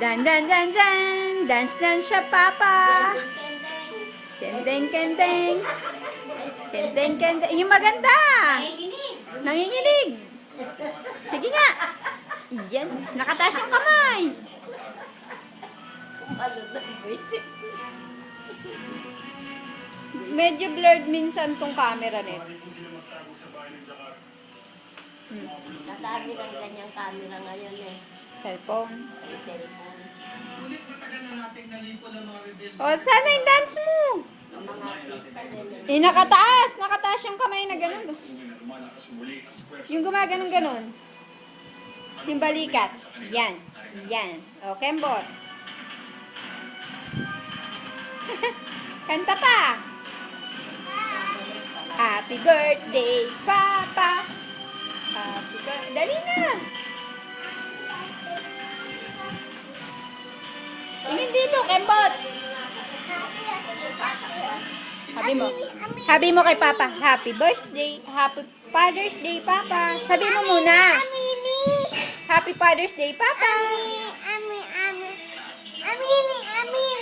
Dan, dan, dan, dan. Dance, dance siya, Papa. Kendeng, kendeng. Kendeng, kendeng. Yung maganda. Nanginginig. Sige nga. Iyan. Nakataas yung kamay. Medyo blurred minsan tong camera nito. Nadami ng ganyang camera ngayon eh. Cellphone. May cellphone. Ngunit matagal na nating nalipol ang mga rebelde. O, sana yung dance mo. Ang mga artista nila. Nakataas. Nakataas yung kamay na gano'n. Yung gumaganon ganon. Yung balikat. Yan. Yan. O, Kembot. Kanta pa. Happy birthday, Papa. Happy birthday. Dali na. Tingin dito, Kembot. Sabi mo kay Papa, happy birthday, happy Father's Day, Papa. Sabi mo muna. Happy Father's Day, Papa.